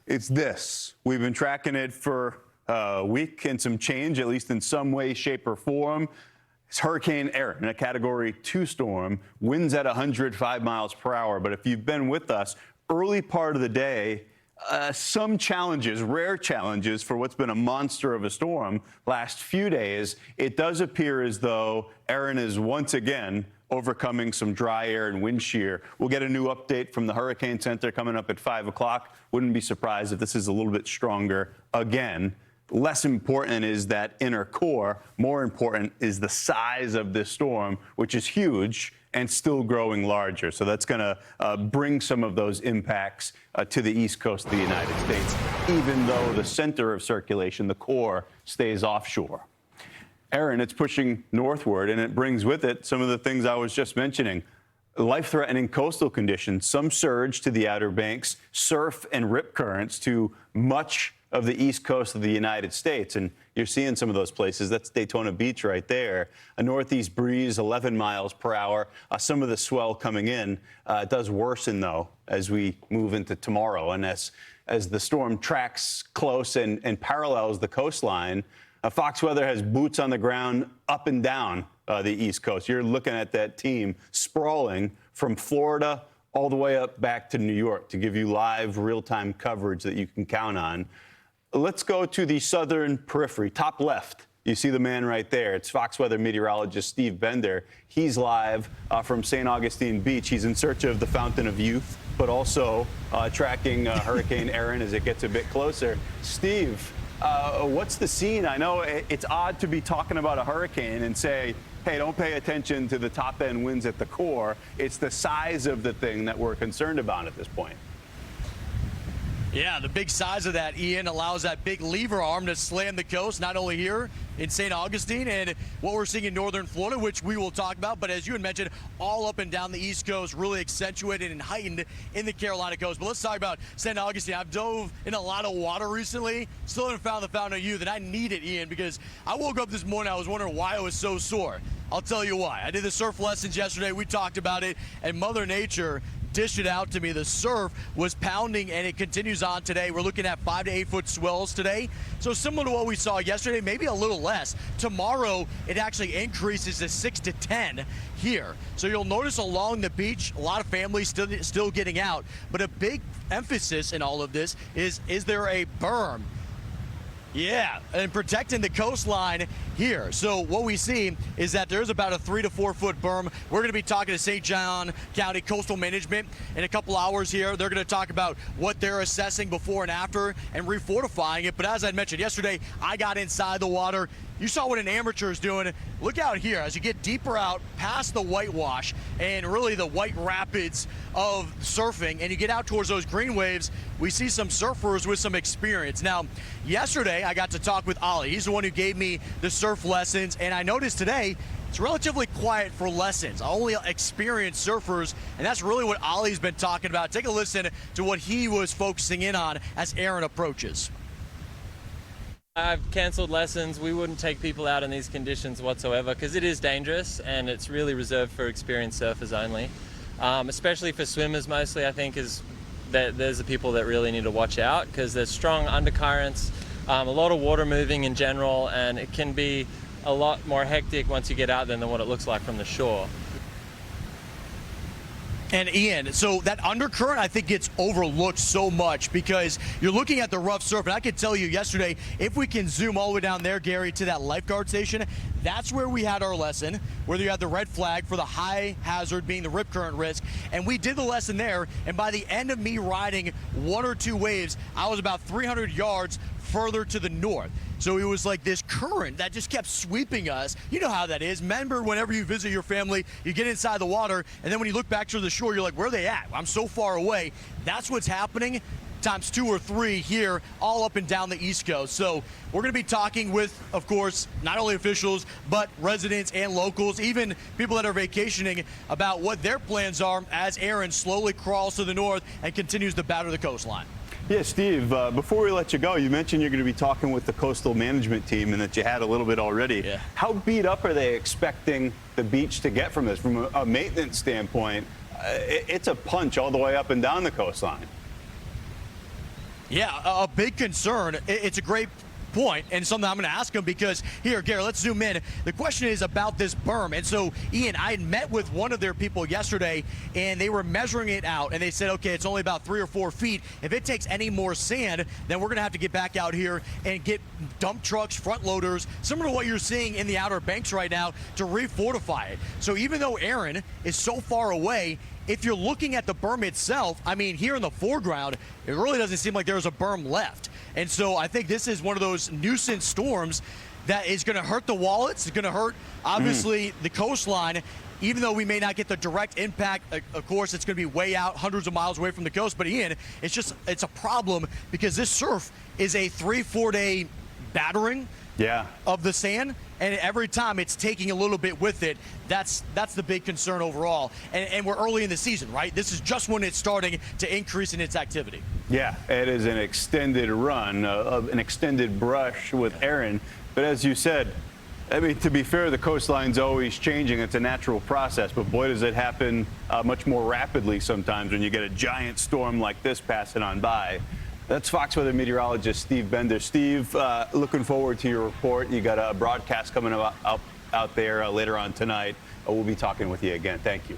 It's this. We've been tracking it for a week and some change, at least in some way, shape, or form. It's Hurricane Erin, a Category 2 storm, winds at 105 miles per hour. But if you've been with us, early part of the day, some challenges, rare challenges for what's been a monster of a storm last few days. It does appear as though Erin is once again overcoming some dry air and wind shear. We'll get a new update from the Hurricane Center coming up at 5 o'clock. Wouldn't be surprised if this is a little bit stronger again. Less important is that inner core. More important is the size of this storm, which is huge and still growing larger. So that's going to bring some of those impacts to the east coast of the United States, even though the center of circulation, the core, stays offshore. Erin, it's pushing northward, and it brings with it some of the things I was just mentioning. Life-threatening coastal conditions, some surge to the Outer Banks, surf and rip currents to much of the east coast of the United States. And you're seeing some of those places. That's Daytona Beach right there. A northeast breeze, 11 miles per hour. Some of the swell coming in. It does worsen, though, as we move into tomorrow. And as the storm tracks close and parallels the coastline, Fox Weather has boots on the ground up and down the East Coast. You're looking at that team sprawling from Florida all the way up back to New York to give you live, real-time coverage that you can count on. Let's go to the southern periphery, top left. You see the man right there. It's Fox Weather Meteorologist Steve Bender. He's live from St. Augustine Beach. He's in search of the Fountain of Youth, but also tracking Hurricane Erin as it gets a bit closer. Steve, what's the scene? I know it's odd to be talking about a hurricane and say, hey, don't pay attention to the top-end winds at the core. It's the size of the thing that we're concerned about at this point. Yeah, the big size of that, Ian, allows that big lever arm to slam the coast, not only here in St. Augustine and what we're seeing in northern Florida, which we will talk about, but as you had mentioned, all up and down the East Coast, really accentuated and heightened in the Carolina coast. But let's talk about St. Augustine. I've dove in a lot of water recently, still haven't found the Fountain of Youth, and I need it, Ian, because I woke up this morning, I was wondering why I was so sore. I'll tell you why. I did the surf lessons yesterday, we talked about it, and Mother Nature dished it out to me. The surf was pounding, and it continues on today. We're looking at 5 to 8 foot swells today. So similar to what we saw yesterday, maybe a little less. Tomorrow, it actually increases to 6 to 10 here. So you'll notice along the beach, a lot of families still getting out. But a big emphasis in all of this is there a berm? Yeah, and protecting the coastline here. So what we see is that there's about a 3 to 4 foot berm. We're going to be talking to St. John County Coastal Management in a couple hours here. They're going to talk about what they're assessing before and after and refortifying it. But as I mentioned yesterday, I got inside the water. You saw what an amateur is doing. Look out here as you get deeper out past the whitewash and really the white rapids of surfing, and you get out towards those green waves, we see some surfers with some experience. Now, yesterday I got to talk with Ollie. He's the one who gave me the surf lessons, and I noticed today it's relatively quiet for lessons. Only experienced surfers, and that's really what Ollie's been talking about. Take a listen to what he was focusing in on as Erin approaches. I've cancelled lessons. We wouldn't take people out in these conditions whatsoever because it is dangerous and it's really reserved for experienced surfers only. Especially for swimmers mostly, I think, is that there's the people that really need to watch out because there's strong undercurrents, a lot of water moving in general, and it can be a lot more hectic once you get out there than what it looks like from the shore. And Ian, so that undercurrent I think gets overlooked so much because you're looking at the rough surf, and I could tell you yesterday, if we can zoom all the way down there, Gary, to that lifeguard station, that's where we had our lesson, where you had the red flag for the high hazard being the rip current risk, and we did the lesson there, and by the end of me riding 1 or 2 waves, I was about 300 yards further to the north. So it was like this current that just kept sweeping us. You know how that is. Remember, whenever you visit your family, you get inside the water, and then when you look back to the shore, you're like, where are they at? I'm so far away. That's what's happening times 2 or 3 here, all up and down the East Coast. So we're going to be talking with, of course, not only officials, but residents and locals, even people that are vacationing, about what their plans are as Erin slowly crawls to the north and continues to batter the coastline. Yeah, Steve, before we let you go, you mentioned you're going to be talking with the coastal management team and that you had a little bit already. Yeah. How beat up are they expecting the beach to get from this? From a maintenance standpoint, it's a punch all the way up and down the coastline. Yeah, a big concern. It's a great point and something I'm going to ask him because here, Gary, let's zoom in. The question is about this berm. And so, Ian, I had met with one of their people yesterday and they were measuring it out and they said, okay, it's only about 3 or 4 feet. If it takes any more sand, then we're going to have to get back out here and get dump trucks, front loaders, similar to what you're seeing in the Outer Banks right now to refortify it. So even though Erin is so far away, if you're looking at the berm itself, I mean, here in the foreground, it really doesn't seem like there's a berm left. And so I think this is one of those nuisance storms that is going to hurt the wallets. It's going to hurt, obviously, the coastline. Even though we may not get the direct impact, of course, it's going to be way out, hundreds of miles away from the coast. But, Ian, it's a problem because this surf is a 3-4 day battering of the sand. And every time it's taking a little bit with it. That's the big concern overall. And we're early in the season, right? This is just when it's starting to increase in its activity. Yeah, it is an extended run, an extended brush with Erin. But as you said, I mean, to be fair, the coastline's always changing. It's a natural process. But boy, does it happen much more rapidly sometimes when you get a giant storm like this passing on by. That's Fox Weather Meteorologist Steve Bender. Steve, looking forward to your report. You got a broadcast coming out there later on tonight. We'll be talking with you again. Thank you.